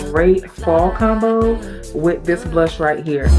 great fall combo with this blush right here.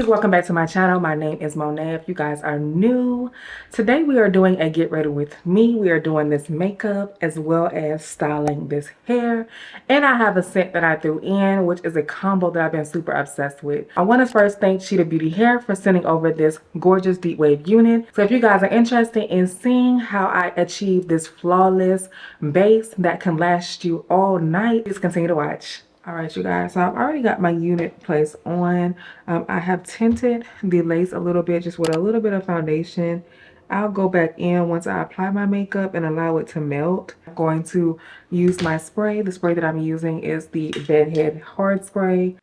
Welcome back to my channel. My name is Monet. If you guys are new, today we are doing a get ready with me. We are doing this makeup as well as styling this hair, and I have a set that I threw in, which is a combo that I've been super obsessed with. I want to first thank Cheetah Beauty Hair for sending over this gorgeous deep wave unit. So if you guys are interested in seeing how I achieve this flawless base that can last you all night, please continue to watch. All right, you guys, so I've already got my unit placed on. I have tinted the lace a little bit, just with a little bit of foundation. I'll go back in once I apply my makeup and allow it to melt. I'm going to use my spray. The spray that I'm using is the Bedhead Hard Spray.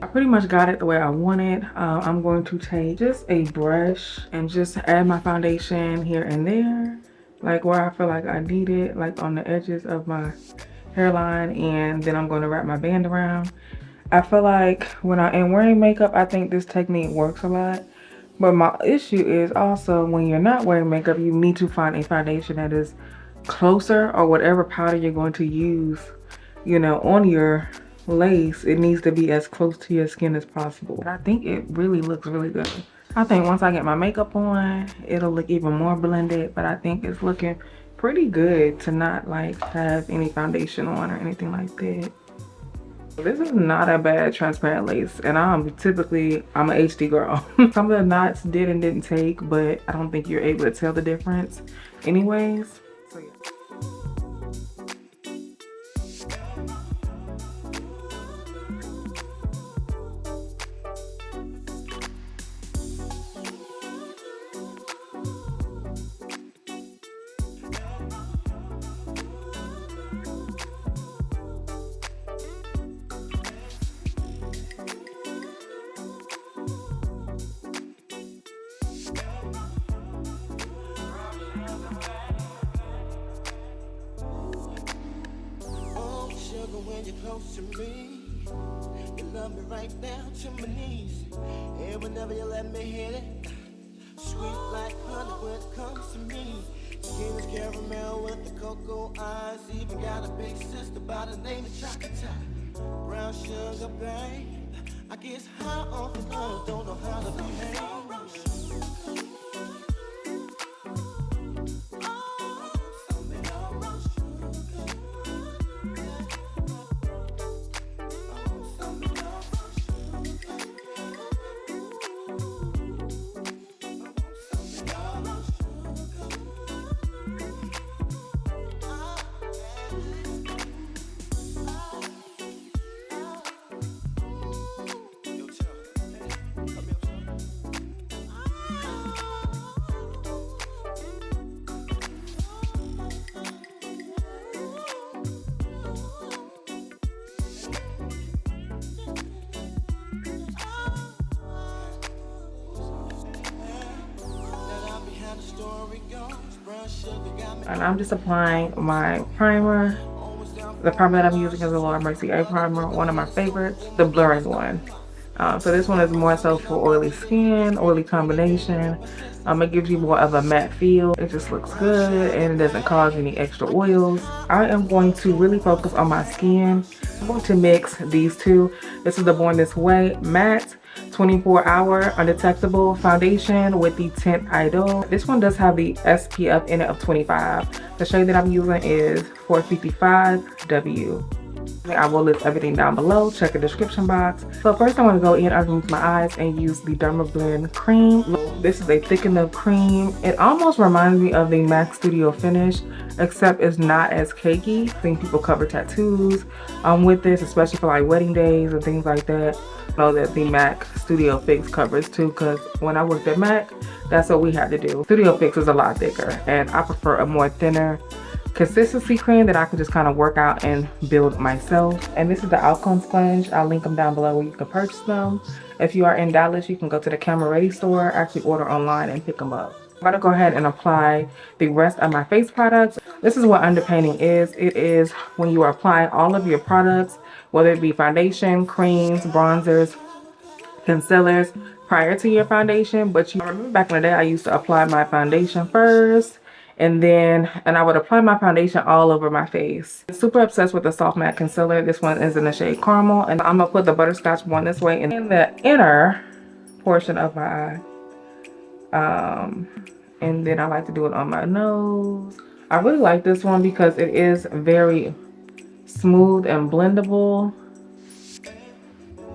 I pretty much got it the way I want it. I'm going to take just a brush and just add my foundation here and there, like where I feel like I need it, like on the edges of my hairline, and then I'm going to wrap my band around. I feel like when I am wearing makeup, I think this technique works a lot. But my issue is also when you're not wearing makeup, you need to find a foundation that is closer, or whatever powder you're going to use, you know, on your lace, it needs to be as close to your skin as possible. But I think it really looks really good. I think once I get my makeup on, it'll look even more blended, but I think it's looking pretty good to not like have any foundation on or anything like that. This is not a bad transparent lace, and I'm a HD girl. Some of the knots did and didn't take, but I don't think you're able to tell the difference anyways. So yeah. When you're close to me, you love me right down to my knees. And whenever you let me hit it, sweet like honey when it comes to me. Skin is caramel with the cocoa eyes. Even got a big sister by the name of Chocolate. Brown sugar, babe. I guess high off the love, don't know how to behave. And I'm just applying my primer. The primer that I'm using is the Lord Mercy A primer, one of my favorites, the blurring one. So this one is more so for oily skin, oily combination. It gives you more of a matte feel. It just looks good and it doesn't cause any extra oils. I am going to really focus on my skin. I'm going to mix these two. This is the Born This Way Matte 24-hour undetectable foundation with the tint Idol. This one does have the SPF in it of 25. The shade that I'm using is 455W. I will list everything down below. Check the description box. So first I'm going to go in underneath my eyes and use the Derma Blend cream. This is a thickening cream. It almost reminds me of the MAC Studio Finish, except it's not as cakey. I think people cover tattoos with this, especially for like wedding days and things like that. I know that the MAC Studio Fix covers too, because when I worked at MAC, that's what we had to do. Studio Fix is a lot thicker, and I prefer a more thinner consistency cream that I can just kind of work out and build myself. And this is the Alcone sponge. I'll link them down below where you can purchase them. If you are in Dallas, you can go to the Camera Ready store, actually order online and pick them up. I'm gonna go ahead and apply the rest of my face products. This is what underpainting is. It is when you are applying all of your products, whether it be foundation, creams, bronzers, concealers, prior to your foundation. But you remember back in the day, I used to apply my foundation first, and I would apply my foundation all over my face. I'm super obsessed with the soft matte concealer. This one is in the shade Caramel, and I'm gonna put the butterscotch one this way in the inner portion of my eye. And then I like to do it on my nose. I really like this one because it is very smooth and blendable.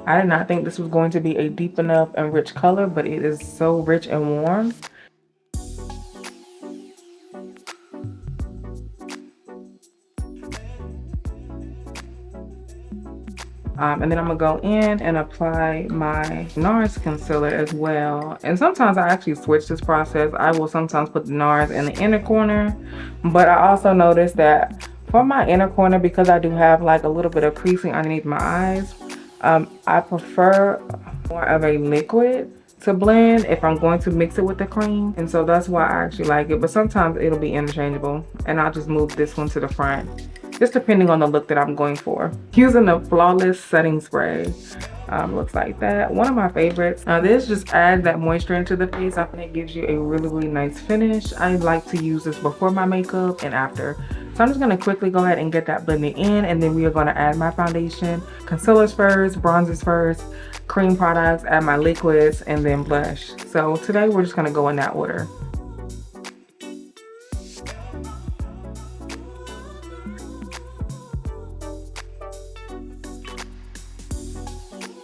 I did not think this was going to be a deep enough and rich color, but it is so rich and warm. And then I'm gonna go in and apply my NARS concealer as well. And sometimes I actually switch this process. I will sometimes put the NARS in the inner corner, but I also noticed that for my inner corner, because I do have like a little bit of creasing underneath my eyes, I prefer more of a liquid to blend if I'm going to mix it with the cream. And so that's why I actually like it, but sometimes it'll be interchangeable, and I'll just move this one to the front, just depending on the look that I'm going for. Using the Flawless Setting Spray. Looks like that. One of my favorites. This just adds that moisture into the face. I think it gives you a really nice finish. I like to use this before my makeup and after. So I'm just going to quickly go ahead and get that blended in, and then we are going to add my foundation, concealers first, bronzers first, cream products, add my liquids, and then blush. So today we're just going to go in that order.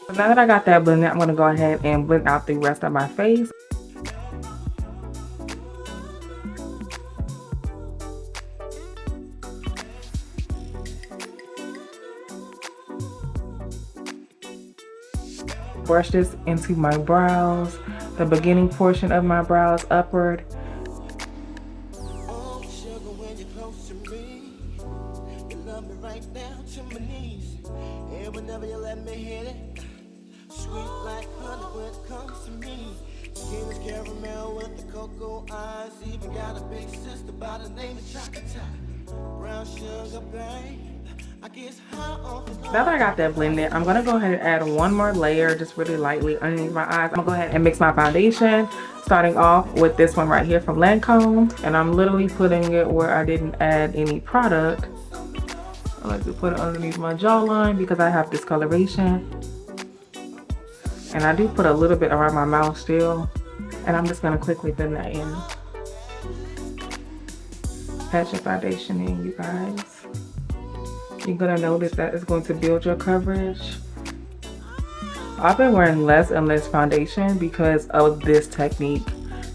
Now that I got that blended, I'm going to go ahead and blend out the rest of my face. Brush this into my brows, the beginning portion of my brows upward. Now that I got that blended, I'm going to go ahead and add one more layer, just really lightly underneath my eyes. I'm going to go ahead and mix my foundation, starting off with this one right here from Lancome. And I'm literally putting it where I didn't add any product. I like to put it underneath my jawline because I have discoloration. And I do put a little bit around my mouth still. And I'm just going to quickly blend that in. Pat your foundation in, you guys. You're gonna notice that it's going to build your coverage. I've been wearing less and less foundation because of this technique.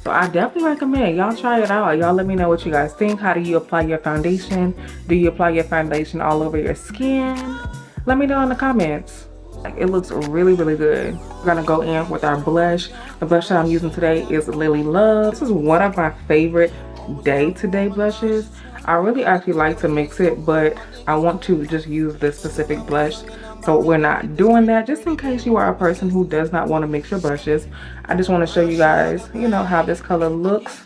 So I definitely recommend y'all try it out. Y'all let me know what you guys think. How do you apply your foundation? Do you apply your foundation all over your skin? Let me know in the comments. It looks really good. We're gonna go in with our blush. The blush that I'm using today is Lily Love. This is one of my favorite day-to-day blushes. I really actually like to mix it, but I want to just use this specific blush, so we're not doing that. Just in case you are a person who does not want to mix your brushes, I just want to show you guys, you know, how this color looks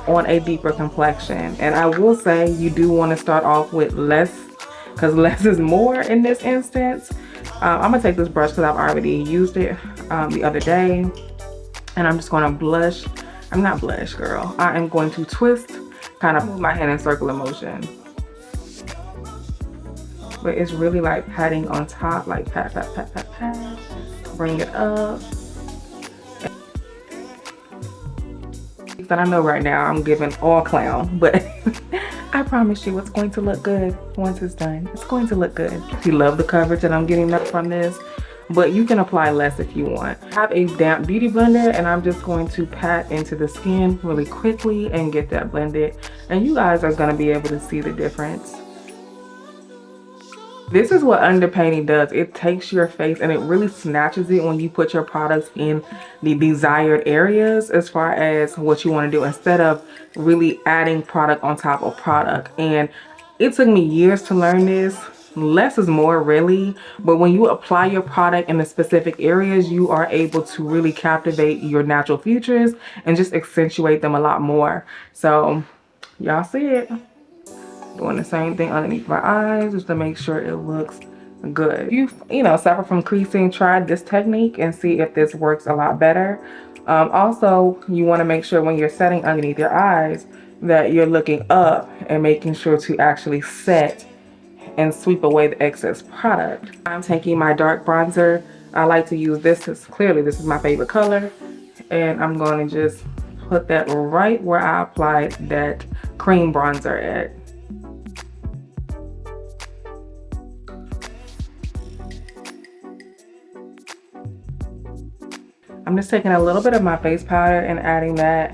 on a deeper complexion. And I will say you do want to start off with less, because less is more in this instance. I'm gonna take this brush because I've already used it the other day, and I'm just going to blush. I'm not blush, girl. I am going to twist, kind of move my hand in circular motion. But it's really like patting on top, like pat. Bring it up. And I know right now I'm giving all clown, but I promise you it's going to look good once it's done. It's going to look good. You love the coverage that I'm getting up from this, but you can apply less if you want. I have a damp beauty blender and I'm just going to pat into the skin really quickly and get that blended. And you guys are gonna be able to see the difference. This is what underpainting does. It takes your face and it really snatches it when you put your products in the desired areas as far as what you want to do, instead of really adding product on top of product. And it took me years to learn this. Less is more, really, but when you apply your product in the specific areas, you are able to really captivate your natural features and just accentuate them a lot more. So y'all see it. Doing the same thing underneath my eyes just to make sure it looks good. If you know, suffer from creasing, try this technique and see if this works a lot better. Also, you want to make sure when you're setting underneath your eyes that you're looking up and making sure to actually set and sweep away the excess product. I'm taking my dark bronzer. I like to use this, because clearly this is my favorite color, and I'm going to just put that right where I applied that cream bronzer at. I'm just taking a little bit of my face powder and adding that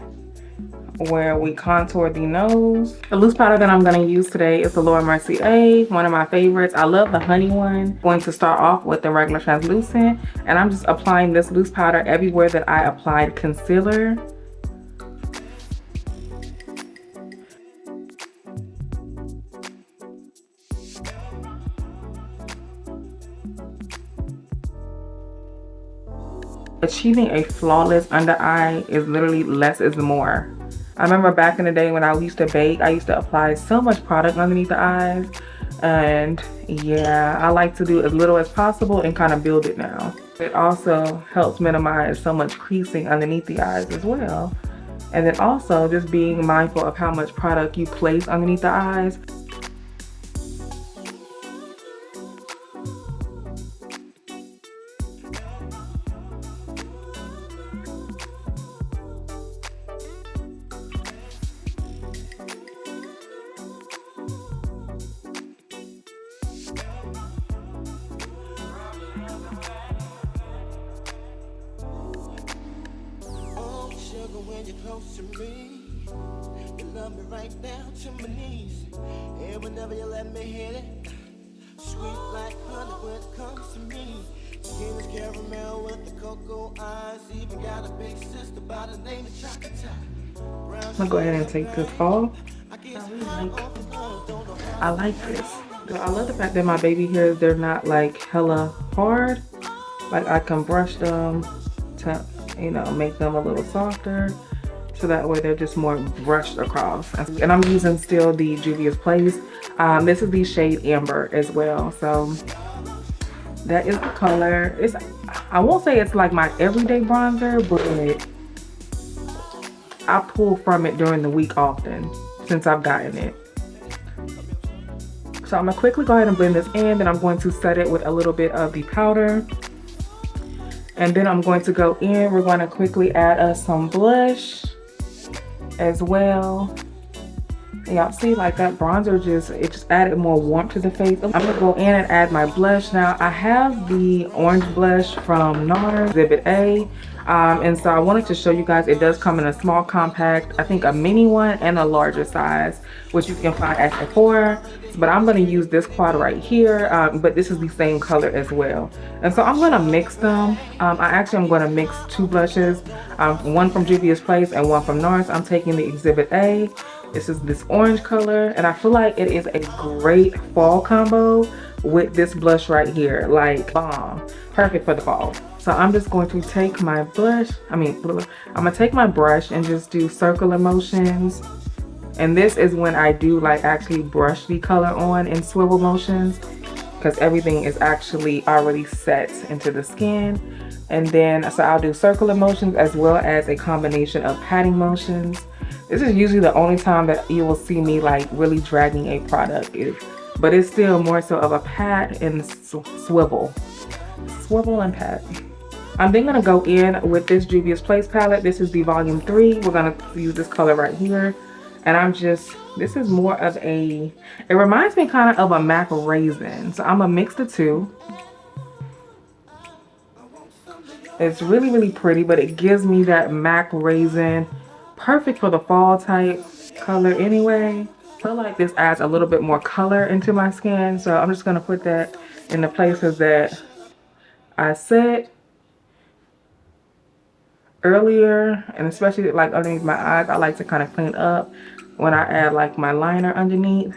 where we contour the nose. The loose powder that I'm going to use today is the Laura Mercier, one of my favorites. I love the honey one. I'm going to start off with the regular translucent, and I'm just applying this loose powder everywhere that I applied concealer. Achieving a flawless under eye is literally less is more. I remember back in the day when I used to bake, I used to apply so much product underneath the eyes, and yeah, I like to do as little as possible and kind of build it now. It also helps minimize so much creasing underneath the eyes as well. And then also just being mindful of how much product you place underneath the eyes. When you're close to me, you love me right down to my knees. And whenever you let me hit it, sweet like honey when it comes to me. Skin is caramel with the cocoa eyes. Even got a big sister by the name of Chocolate. I'm gonna go ahead and take this off. I like this. I love the fact that my baby hairs, they're not like hella hard. Like I can brush them to, you know, make them a little softer, so that way they're just more brushed across. And I'm using still the Juvia's Place. This is the shade Amber as well. So that is the color. It's, I won't say it's like my everyday bronzer, but I pull from it during the week often since I've gotten it. So I'm gonna quickly go ahead and blend this in, then I'm going to set it with a little bit of the powder. And then I'm going to go in, we're going to quickly add us some blush as well. And y'all see, like that bronzer it just added more warmth to the face. I'm gonna go in and add my blush. Now I have the orange blush from NARS Exhibit A. And so I wanted to show you guys, it does come in a small compact, I think a mini one and a larger size, which you can find at Sephora. But I'm going to use this quad right here, but this is the same color as well. And so I'm going to mix them. I'm going to mix two blushes, one from Juvia's Place and one from NARS. I'm taking the Exhibit A. This is this orange color, and I feel like it is a great fall combo with this blush right here, like bomb, perfect for the fall. So I'm just going to take my blush, I'm gonna take my brush and just do circular motions. And this is when I do like actually brush the color on in swivel motions, because everything is actually already set into the skin. And then, so I'll do circular motions as well as a combination of patting motions. This is usually the only time that you will see me like really dragging a product, but it's still more so of a pat and swivel and pat. I'm then gonna go in with this Juvia's Place palette. This is the volume 3. We're gonna use this color right here. And I'm just This is more of a, it reminds me kind of a MAC raisin. So I'm gonna mix the two. It's really, really pretty, but it gives me that MAC raisin. Perfect for the fall type color anyway. I feel like this adds a little bit more color into my skin. So I'm just gonna put that in the places that I said earlier, and especially like underneath my eyes. I like to kind of clean up when I add like my liner underneath.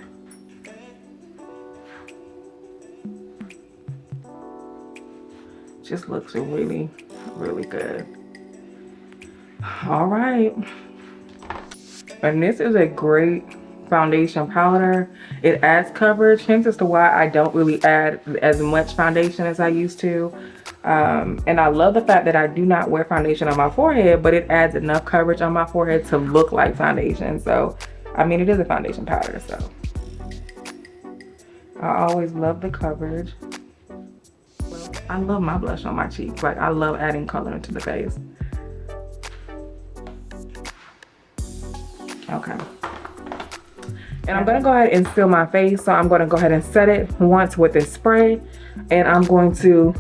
Just looks really, really good. All right, and this is a great foundation powder. It adds coverage, hence as to why I don't really add as much foundation as I used to. And I love the fact that I do not wear foundation on my forehead, but it adds enough coverage on my forehead to look like foundation. So I mean, it is a foundation powder, so I always love the coverage. I love my blush on my cheeks. Like, I love adding color into the face. Okay. And I'm gonna go ahead and seal my face. So I'm gonna go ahead and set it once with this spray. And I'm going to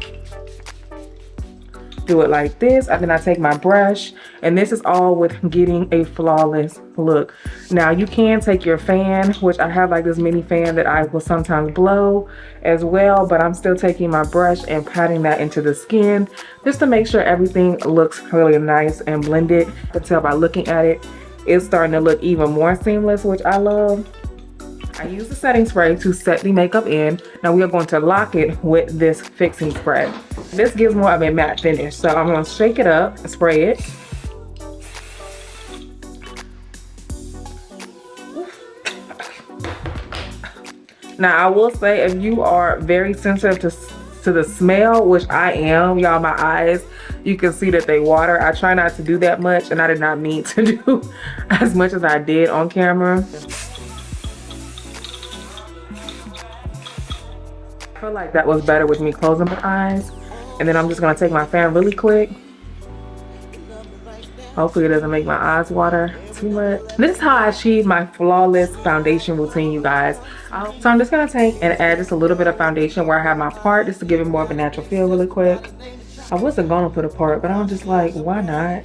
do it like this, and then I take my brush, and this is all with getting a flawless look. Now you can take your fan, which I have like this mini fan that I will sometimes blow as well, but I'm still taking my brush and patting that into the skin just to make sure everything looks really nice and blended. You can tell by looking at it, it's starting to look even more seamless, which I love. I use the setting spray to set the makeup in. Now we are going to lock it with this fixing spray. This gives more of a matte finish. So I'm going to shake it up, spray it. Now I will say, if you are very sensitive to the smell, which I am, y'all, my eyes, you can see that they water. I try not to do that much, and I did not mean to do as much as I did on camera. I feel like that was better with me closing my eyes. And then I'm just gonna take my fan really quick. Hopefully it doesn't make my eyes water too much. This is how I achieve my flawless foundation routine, you guys. So I'm just gonna take and add just a little bit of foundation where I have my part, just to give it more of a natural feel really quick. I wasn't gonna put a part, but I'm just like, why not?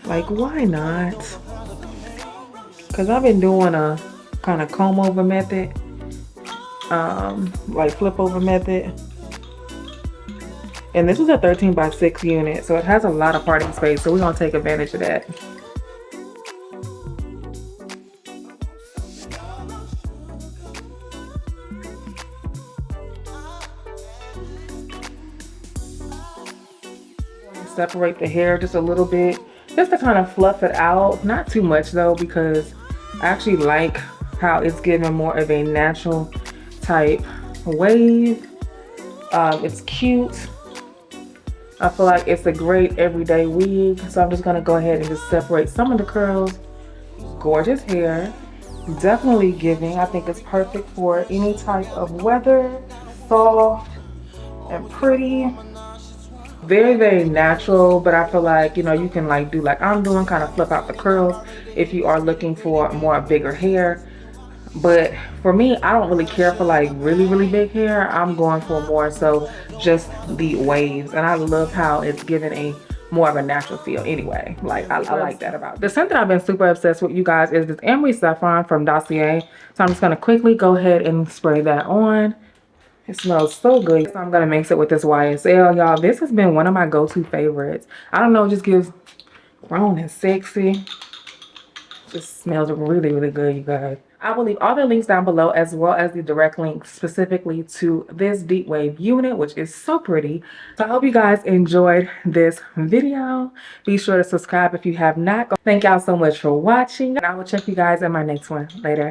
Like, why not? Because I've been doing a kind of comb over method. Like flip over method, and this is a 13x6 unit, so it has a lot of parting space, so we're gonna take advantage of that. Separate the hair just a little bit, just to kind of fluff it out, not too much though, because I actually like how it's giving more of a natural type wave. It's cute. I feel like it's a great everyday wig, so I'm just gonna go ahead and just separate some of the curls. Gorgeous hair, definitely giving. I think it's perfect for any type of weather. Soft and pretty, very, very natural, but I feel like, you know, you can like do like I'm doing, kind of flip out the curls if you are looking for more bigger hair. But for me, I don't really care for like really, really big hair. I'm going for more so just the waves, and I love how it's giving a more of a natural feel anyway. Like I like that about it. The scent that I've been super obsessed with, you guys, is this Emery Saffron from Dossier. So I'm just gonna quickly go ahead and spray that on. It smells so good. So I'm gonna mix it with this YSL, y'all. This has been one of my go-to favorites. I don't know, it just gives grown and sexy. Just smells really, really good, you guys. I will leave all the links down below, as well as the direct link specifically to this deep wave unit, which is so pretty. So I hope you guys enjoyed this video. Be sure to subscribe if you have not. Thank y'all so much for watching, and I will check you guys in my next one. Later.